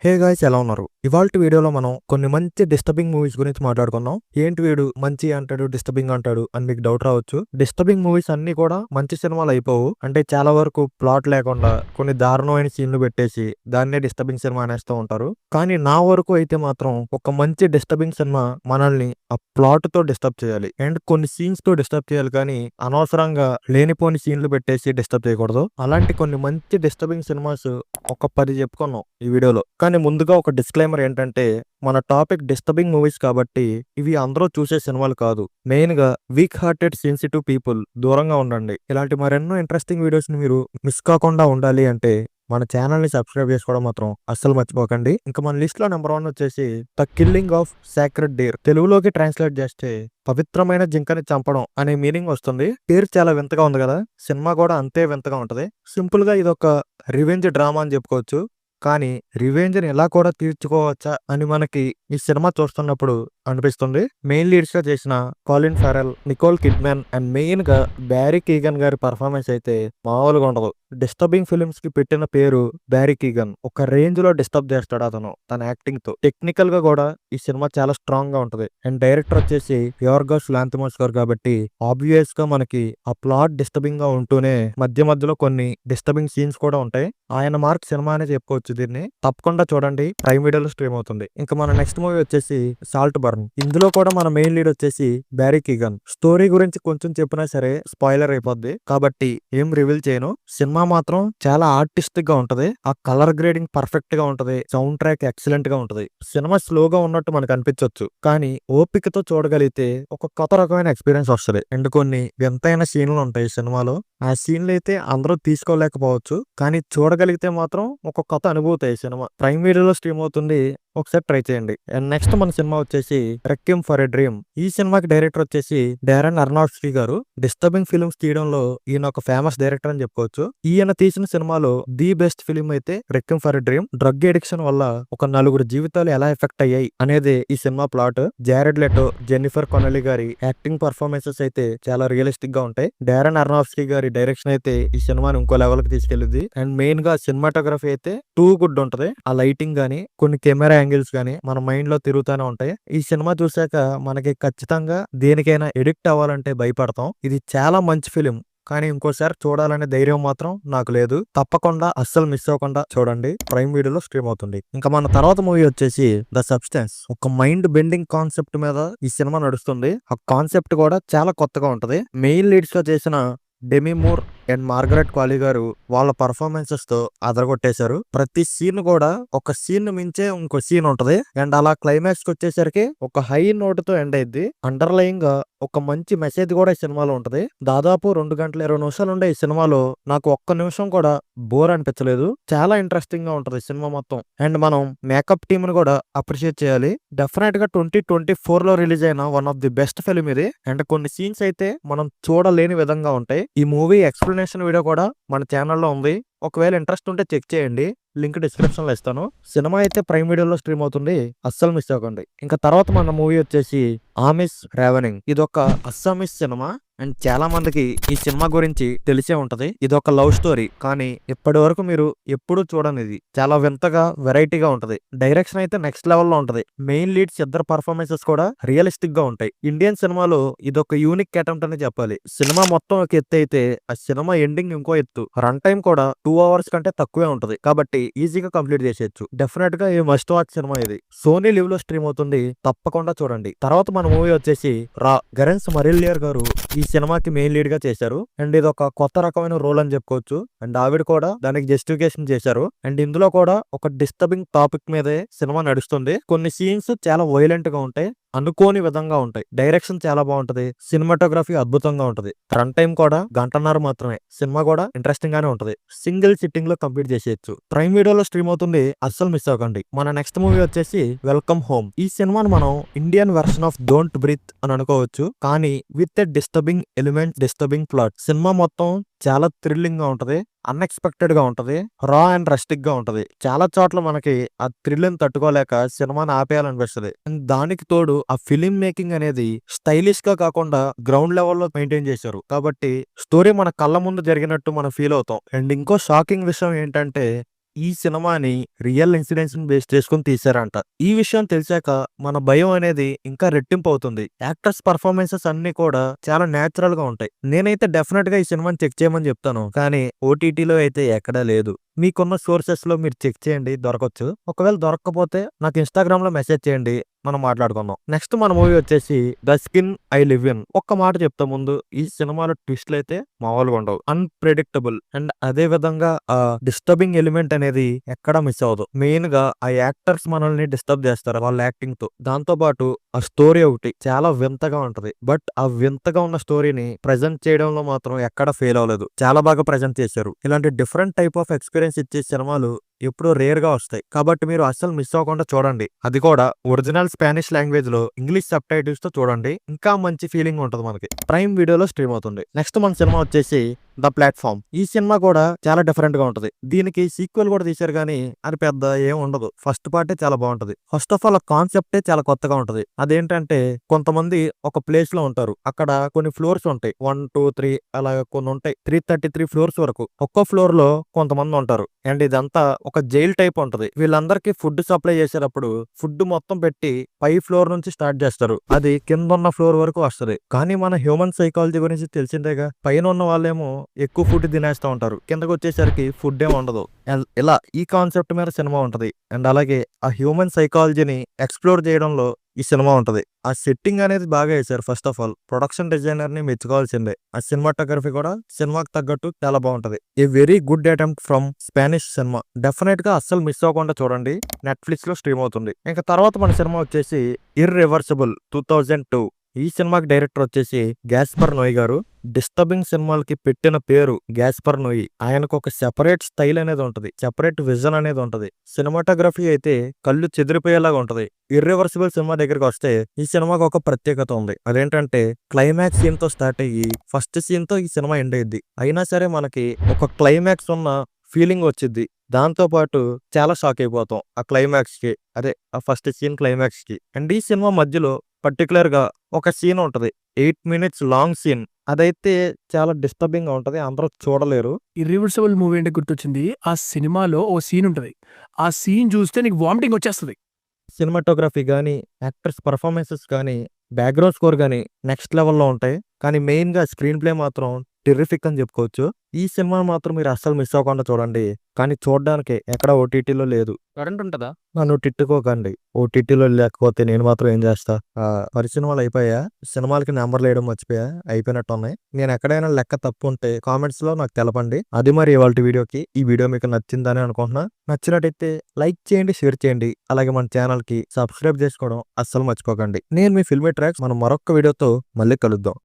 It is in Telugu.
హే గాయ్స్, ఎలా ఉన్నారు? ఇవాల్టి వీడియోలో మనం కొన్ని మంచి డిస్టర్బింగ్ మూవీస్ గురించి మాట్లాడుకుందాం. ఏంటి వీడు మంచి అంటాడు, డిస్టర్బింగ్ అంటాడు అని మీకు డౌట్ రావచ్చు. డిస్టర్బింగ్ మూవీస్ అన్ని కూడా మంచి సినిమాలు అయిపోవు. అంటే చాలా వరకు ప్లాట్ లేకుండా కొన్ని దారుణమైన సీన్లు పెట్టేసి దాన్నే డిస్టర్బింగ్ సినిమా అనేస్తూ ఉంటారు. కానీ నా వరకు అయితే మాత్రం ఒక మంచి డిస్టర్బింగ్ సినిమా మనల్ని ఆ ప్లాట్ తో డిస్టర్బ్ చేయాలి అండ్ కొన్ని సీన్స్ తో డిస్టర్బ్ చేయాలి. కానీ అనవసరంగా లేనిపోని సీన్లు పెట్టేసి డిస్టర్బ్ చేయకూడదు. అలాంటి కొన్ని మంచి డిస్టర్బింగ్ సినిమాస్ ఒక 10 చెప్పుకున్నాం ఈ వీడియోలో. కానీ ముందుగా ఒక డిస్క్లైమర్ ఏంటంటే, మన టాపిక్ డిస్టర్బింగ్ మూవీస్ కాబట్టి ఇవి అందరూ చూసే సినిమాలు కాదు. మెయిన్ గా వీక్ హార్టెడ్ సెన్సిటివ్ పీపుల్ దూరంగా ఉండండి. ఇలాంటి మరెన్నో ఇంట్రెస్టింగ్ వీడియోస్ ని మీరు మిస్ కాకుండా ఉండాలి అంటే మన ఛానల్ ని సబ్స్క్రైబ్ చేసుకోవడం మాత్రం అస్సలు మర్చిపోకండి. ఇంకా మన లిస్ట్ లో నెంబర్ 1 వచ్చేసి the killing of sacred deer. తెలుగులోకి ట్రాన్స్లేట్ చేస్తే పవిత్రమైన జింకని చంపడం అనే మీనింగ్ వస్తుంది. పేరు చాలా వింతగా ఉంది కదా, సినిమా కూడా అంతే వింతగా ఉంటది. సింపుల్ గా ఇదొక రివెంజ్ డ్రామా అని చెప్పుకోవచ్చు. కానీ రివెంజ్ని ఎలా కూడా తీర్చుకోవచ్చా అని మనకి ఈ సినిమా చూస్తున్నప్పుడు అనిపిస్తుంది. మెయిన్ లీడ్స్ గా చేసిన కాలిన్ ఫారెల్, నికోల్ కిడ్మాన్ అండ్ మెయిన్ గా బ్యారీ కీగన్ గారి పర్ఫార్మెన్స్ అయితే మామూలుగా ఉండదు. డిస్టర్బింగ్ ఫిల్మ్స్ కి పెట్టిన పేరు బ్యారీ కీగన్. ఒక రేంజ్ లో డిస్టర్బ్ చేస్తాడు అతను తన యాక్టింగ్ తో. టెక్నికల్ గా కూడా ఈ సినిమా చాలా స్ట్రాంగ్ గా ఉంటది. అండ్ డైరెక్టర్ వచ్చేసి యోర్గోస్ లాంతిమోస్ గారు కాబట్టి ఆబ్వియస్ గా మనకి ఆ ప్లాట్ డిస్టర్బింగ్ గా ఉంటూనే మధ్య మధ్యలో కొన్ని డిస్టర్బింగ్ సీన్స్ కూడా ఉంటాయి. ఆయన మార్క్ సినిమా అనే చెప్పుకోవచ్చు దీన్ని. తప్పకుండా చూడండి, ప్రైమ్ వీడియోలో స్ట్రీమ్ అవుతుంది. ఇంకా మన నెక్స్ట్ మూవీ వచ్చేసి సాల్ట్ బర్న్. ఇందులో కూడా మన మెయిన్ లీడ్ వచ్చేసి బ్యారీ కీగన్. స్టోరీ గురించి కొంచెం చెప్పినా సరే స్పాయిలర్ అయిపోద్ది కాబట్టి ఏం రివీల్ చేయను. సినిమా మాత్రం చాలా ఆర్టిస్టిక్ గా ఉంటది. ఆ కలర్ గ్రేడింగ్ పర్ఫెక్ట్ గా ఉంటది. సౌండ్ ట్రాక్ ఎక్సలెంట్ గా ఉంటది. సినిమా స్లోగా ఉన్నట్టు మనకు అనిపించవచ్చు, కానీ ఓపికతో చూడగలిగితే ఒక కొత్త రకమైన ఎక్స్పీరియన్స్ వస్తుంది. అండ్ కొన్ని వింతైన సీన్లు ఉంటాయి సినిమాలో. ఆ సీన్లు అయితే అందరూ తీసుకోలేకపోవచ్చు, కానీ చూడగలిగితే మాత్రం ఒక కొత్త అనుభూతి. ఈ సినిమా ప్రైమ్ వీడియోలో స్ట్రీమ్ అవుతుంది, ఒకసారి ట్రై చేయండి. అండ్ నెక్స్ట్ మన సినిమా వచ్చేసి రెక్విఎమ్ ఫర్ ఎ డ్రీమ్. ఈ సినిమాకి డైరెక్టర్ వచ్చేసి డారెన్ అర్నాల్డ్స్కీ గారు. డిస్టర్బింగ్ ఫిల్మ్స్ తీయడంలో ఈయన ఒక ఫేమస్ డైరెక్టర్ అని చెప్పుకోవచ్చు. ఈయన తీసిన సినిమాలో ది బెస్ట్ ఫిల్మ్ అయితే requiem for a dream. Drug addiction వల్ల ఒక నలుగురు జీవితాలు ఎలా ఎఫెక్ట్ అయ్యాయి అనేది ఈ cinema plot. Jared Leto, Jennifer Connelly గారి యాక్టింగ్ పర్ఫార్మెన్సెస్ అయితే చాలా రియలిస్టిక్ గా ఉంటాయి. డారెన్ అర్నాల్డ్స్కీ గారి డైరెక్షన్ అయితే ఈ సినిమాని ఇంకో లెవెల్ కి తీసుకెళ్లింది. అండ్ మెయిన్ గా సినిమాటోగ్రఫీ అయితే టూ గుడ్ ఉంటది. ఆ లైటింగ్ గానీ కొన్ని కెమెరా యాంగిల్స్ గానీ మన మైండ్ లో తిరుగుతూనే ఉంటాయి. ఈ సినిమా చూసాక మనకి ఖచ్చితంగా దేనికైనా ఎడిక్ట్ అవ్వాలంటే భయపడతాం. ఇది చాలా మంచి ఫిలిం, కానీ ఇంకోసారి చూడాలనే ధైర్యం మాత్రం నాకు లేదు. తప్పకుండా అస్సలు మిస్ అవ్వకుండా చూడండి, ప్రైమ్ వీడియోలో స్ట్రీమ్ అవుతుంది. ఇంకా మన తర్వాత మూవీ వచ్చేసి ద సబ్స్టెన్స్. ఒక మైండ్ బెండింగ్ కాన్సెప్ట్ మీద ఈ సినిమా నడుస్తుంది. ఆ కాన్సెప్ట్ కూడా చాలా కొత్తగా ఉంటది. మెయిన్ లీడ్స్ గా చేసిన డెమీ మూర్ అండ్ మార్గరెట్ క్వాలీ గారు వాళ్ళ పర్ఫార్మెన్సెస్ తో అదరగొట్టేశారు. ప్రతి సీన్ కూడా ఒక సీన్ మించే ఇంకో సీన్ ఉంటది. అండ్ అలా క్లైమాక్స్ కి వచ్చేసరికి ఒక హై నోట్ తో ఎండ్ అయింది. అండర్లయింగ్ గా ఒక మంచి మెసేజ్ కూడా ఈ సినిమాలో ఉంటది. దాదాపు 2 గంటల 20 నిమిషాలు ఉండే ఈ సినిమాలో నాకు ఒక్క నిమిషం కూడా బోర్ అనిపించలేదు. చాలా ఇంట్రెస్టింగ్ గా ఉంటది సినిమా మొత్తం. అండ్ మనం మేకప్ టీమ్ ని కూడా అప్రిషియేట్ చేయాలి. డెఫినెట్ గా 2024 లో రిలీజ్ అయిన one of the best film ఇది. అండ్ కొన్ని సీన్స్ అయితే మనం చూడలేని విధంగా ఉంటాయి. ఈ మూవీ ఎక్స్ప్లెనేషన్ వీడియో కూడా మన ఛానల్లో ఉంది, ఒకవేళ ఇంట్రెస్ట్ ఉంటే చెక్ చేయండి. లింక్ డిస్క్రిప్షన్ లో ఇస్తాను. సినిమా అయితే ప్రైమ్ వీడియోలో స్ట్రీమ్ అవుతుంది, అస్సలు మిస్ అవ్వకండి. ఇంకా తర్వాత మన మూవీ వచ్చేసి ఆమిస్ రావెనింగ్. ఇదొక అస్సామీస్ సినిమా అండ్ చాలా మందికి ఈ సినిమా గురించి తెలిసే ఉంటది. ఇదొక లవ్ స్టోరీ, కానీ ఇప్పటి వరకు మీరు ఎప్పుడూ చూడనిది. చాలా వింతగా వెరైటీగా ఉంటది. డైరెక్షన్ అయితే నెక్స్ట్ లెవెల్లో ఉంటది. మెయిన్ లీడ్స్ ఇద్దరు పర్ఫార్మెన్సెస్ కూడా రియలిస్టిక్ గా ఉంటాయి. ఇండియన్ సినిమాలో ఇదొక యూనిక్ అటెంప్ట్ అని చెప్పాలి. సినిమా మొత్తం ఒక ఎత్తు అయితే ఆ సినిమా ఎండింగ్ ఇంకో ఎత్తు. రన్ టైం కూడా 2 అవర్స్ కంటే తక్కువే ఉంటది కాబట్టి ఈజీగా కంప్లీట్ చేసేయచ్చు. డెఫినెట్ గా ఈ మస్ట్ వాచ్ సినిమా ఇది. సోనీ లివ్ లో స్ట్రీమ్ అవుతుంది, తప్పకుండా చూడండి. తర్వాత మన మూవీ వచ్చేసి రా. గరెన్స్ మరిల్లియర్ గారు ఈ సినిమాకి మెయిన్ లీడ్ గా చేశారు. అండ్ ఇది ఒక కొత్త రకమైన రోల్ అని చెప్పుకోవచ్చు. అండ్ ఆవిడ కూడా దానికి జస్టిఫికేషన్ చేశారు. అండ్ ఇందులో కూడా ఒక డిస్టర్బింగ్ టాపిక్ మీదే సినిమా నడుస్తుంది. కొన్ని సీన్స్ చాలా వైలెంట్ గా ఉంటాయి, అనుకోని విధంగా ఉంటాయి. డైరెక్షన్ చాలా బాగుంటది, సినిమాటోగ్రఫీ అద్భుతంగా ఉంటది. రన్ టైం కూడా 1.5 మాత్రమే. సినిమా కూడా ఇంట్రెస్టింగ్ గానే ఉంటది. సింగిల్ సిట్టింగ్ లో కంప్లీట్ చేసేయచ్చు. ప్రైమ్ వీడియోలో స్ట్రీమ్ అవుతుంది, అస్సలు మిస్ అవ్వకండి. మన నెక్స్ట్ మూవీ వచ్చేసి వెల్కమ్ హోమ్. ఈ సినిమాను మనం Indian version off don't breathe అని అనుకోవచ్చు, కానీ with a disturbing element, disturbing plot. Cinema మొత్తం చాలా థ్రిల్లింగ్ గా ఉంటది, అన్ఎక్స్పెక్టెడ్ గా ఉంటది, రా అండ్ రస్టిక్ గా ఉంటది. చాలా చోట్ల మనకి ఆ థ్రిల్ ని తట్టుకోలేక సినిమాని ఆపేయాలనిపిస్తుంది. దానికి తోడు ఆ ఫిలిం మేకింగ్ అనేది స్టైలిష్ గా కాకుండా గ్రౌండ్ లెవెల్లో మెయింటైన్ చేశారు కాబట్టి స్టోరీ మన కళ్ళ ముందు జరిగినట్టు మనం ఫీల్ అవుతాం. అండ్ ఇంకో షాకింగ్ విషయం ఏంటంటే ఈ సినిమాని రియల్ ఇన్సిడెంట్స్ ని బేస్ చేసుకుని తీశారంట. ఈ విషయం తెలిసాక మన భయం అనేది ఇంకా రెట్టింపు అవుతుంది. యాక్టర్స్ పర్ఫార్మెన్సెస్ అన్ని కూడా చాలా నేచురల్ గా ఉంటాయి. నేనైతే డెఫినెట్ గా ఈ సినిమాని చెక్ చేయమని చెప్తాను. కానీ ఓటీటీలో అయితే ఎక్కడా లేదు. మీకున్న సోర్సెస్ లో మీరు చెక్ చేయండి, దొరకచ్చు. ఒకవేళ దొరకకపోతే నాకు ఇన్స్టాగ్రామ్ లో మెసేజ్ చేయండి, మనం మాట్లాడుకుందాం. నెక్స్ట్ మన మూవీ వచ్చేసి the skin I live in. ఒక్క మాట చెప్తా ముందు, ఈ సినిమాలో ట్విస్ట్లు అయితే మామూలుగా ఉండవు. అన్ప్రెడిక్టబుల్ అండ్ అదే విధంగా ఆ డిస్టర్బింగ్ ఎలిమెంట్ అనేది ఎక్కడా మిస్ అవ్వదు. మెయిన్ గా ఆ యాక్టర్స్ మనల్ని డిస్టర్బ్ చేస్తారు వాళ్ళ యాక్టింగ్ తో. దాంతో పాటు ఆ స్టోరీ ఒకటి చాలా వింతగా ఉంటది. బట్ ఆ వింతగా ఉన్న స్టోరీని ప్రెజెంట్ చేయడంలో మాత్రం ఎక్కడ ఫెయిల్ అవ్వలేదు. చాలా బాగా ప్రెజెంట్ చేశారు. ఇలాంటి డిఫరెంట్ టైప్ ఆఫ్ ఎక్స్పీరియన్స్ ఇచ్చే సినిమాలు ఎప్పుడూ రేర్ గా వస్తాయి. కాబట్టి మీరు అస్సలు మిస్ అవ్వకుండా చూడండి. అది కూడా ఒరిజినల్ స్పానిష్ లాంగ్వేజ్ లో ఇంగ్లీష్ సబ్ టైటిల్స్ తో చూడండి. ఇంకా మంచి ఫీలింగ్ ఉంటది మనకి. ప్రైమ్ వీడియోలో స్ట్రీమ్ అవుతుంది. నెక్స్ట్ మన సినిమా వచ్చేసి ద ప్లాట్ఫామ్. ఈ సినిమా కూడా చాలా డిఫరెంట్ గా ఉంటది. దీనికి సీక్వెల్ కూడా తీశారు కానీ అది పెద్ద ఏం ఉండదు. ఫస్ట్ పార్టే చాలా బాగుంటది. ఫస్ట్ ఆఫ్ ఆల్ ఆ కాన్సెప్టే చాలా కొత్తగా ఉంటది. అదేంటంటే కొంతమంది ఒక ప్లేస్ లో ఉంటారు. అక్కడ కొన్ని ఫ్లోర్స్ ఉంటాయి. 1, 2, 3 అలా కొన్ని ఉంటాయి. 333 ఫ్లోర్స్ వరకు ఒక్కో ఫ్లోర్ లో కొంతమంది ఉంటారు. అండ్ ఇదంతా ఒక జైల్ టైప్ ఉంటది. వీళ్ళందరికీ ఫుడ్ సప్లై చేసేటప్పుడు ఫుడ్ మొత్తం పెట్టి పై ఫ్లోర్ నుంచి స్టార్ట్ చేస్తారు. అది కింద ఉన్న ఫ్లోర్ వరకు వస్తది. కానీ మన హ్యూమన్ సైకాలజీ గురించి తెలిసిందేగా. పైన ఉన్న వాళ్ళేమో ఎక్కువ ఫుడ్ తినేస్తా ఉంటారు. కిందకు వచ్చేసరికి ఫుడ్ ఏమి ఉండదు. ఇలా ఈ కాన్సెప్ట్ మీద సినిమా ఉంటది. అండ్ అలాగే ఆ హ్యూమన్ సైకాలజీని ఎక్స్ప్లోర్ చేయడంలో ఈ సినిమా ఉంటది. ఆ సెట్టింగ్ అనేది బాగా వేశారు. First of all production designer ని మెచ్చుకోవాల్సిందే. ఆ సినిమాటోగ్రఫీ కూడా సినిమాకి తగ్గట్టు చాలా బాగుంటది. A very good attempt from Spanish cinema. Definite గా అస్సలు మిస్ అవ్వకుండా చూడండి. నెట్ఫ్లిక్స్ లో స్ట్రీమ్ అవుతుంది. ఇంకా తర్వాత మన సినిమా వచ్చేసి ఇర్రివర్సిబుల్ 2002. ఈ సినిమాకి డైరెక్టర్ వచ్చేసి గ్యాస్పర్ నోయ్ గారు. డిస్టర్బింగ్ సినిమాలకి పెట్టిన పేరు గ్యాస్పర్ నోయి. ఆయనకు ఒక సెపరేట్ స్టైల్ అనేది ఉంటది. సెపరేట్ విజన్ అనేది ఉంటది. సినిమాటోగ్రఫీ అయితే కళ్ళు చెదిరిపోయేలాగా ఉంటది. ఇర్రివర్సిబుల్ సినిమా దగ్గరికి వస్తే ఈ సినిమాకి ఒక ప్రత్యేకత ఉంది. అదేంటంటే క్లైమాక్స్ సీన్ తో స్టార్ట్ అయ్యి ఫస్ట్ సీన్ తో ఈ సినిమా ఎండ్ అయ్యింది. అయినా సరే మనకి ఒక క్లైమాక్స్ ఉన్న ఫీలింగ్ వచ్చింది. దాంతో పాటు చాలా షాక్ అయిపోతాం ఆ క్లైమాక్స్ కి. అదే ఆ ఫస్ట్ సీన్ క్లైమాక్స్ కి. అండ్ ఈ సినిమా మధ్యలో పర్టికులర్ గా ఒక సీన్ ఉంటది. 8 minutes లాంగ్ సీన్. అదైతే చాలా డిస్టర్బింగ్ గా ఉంటది. అందరూ చూడలేరు. ఇర్రివర్సిబుల్ మూవీ అంటే గుర్తొచ్చింది. ఆ సినిమాలో ఓ సీన్ ఉంటది. ఆ సీన్ చూస్తే నీకు వామిటింగ్ వచ్చేస్తది. సినిమాటోగ్రఫీ గానీ, యాక్టర్స్ పర్ఫార్మెన్సెస్ కానీ, బ్యాక్గ్రౌండ్ స్కోర్ గానీ నెక్స్ట్ లెవెల్లో ఉంటాయి. కానీ మెయిన్ గా స్క్రీన్ ప్లే మాత్రం టెర్రిఫిక్ అని చెప్పుకోవచ్చు. ఈ సినిమా మాత్రం మీరు అస్సలు మిస్ అవ్వకుండా చూడండి. కానీ చూడడానికి ఎక్కడ ఓటీటీలో లేదు. కరెంట్ ఉంటదా? నన్ను తిట్టుకోకండి. ఓటీటీలో లేకపోతే నేను మాత్రం ఏం చేస్తా? మరి సినిమాలు అయిపోయా? సినిమాలకి నెంబర్లు వేయడం మర్చిపోయా? అయిపోయినట్టు ఉన్నాయి. నేను ఎక్కడైనా లెక్క తప్పు ఉంటే కామెంట్స్ లో నాకు తెలపండి. అది మరి ఇవాళ వీడియోకి. ఈ వీడియో మీకు నచ్చిందని అనుకుంటున్నా. నచ్చినట్టయితే లైక్ చేయండి, షేర్ చేయండి. అలాగే మన ఛానల్ కి సబ్స్క్రైబ్ చేసుకోవడం అస్సలు మర్చిపోకండి. నేను మీ ఫిల్మీ ట్రాక్స్. మనం మరొక వీడియోతో మళ్ళీ కలుద్దాం.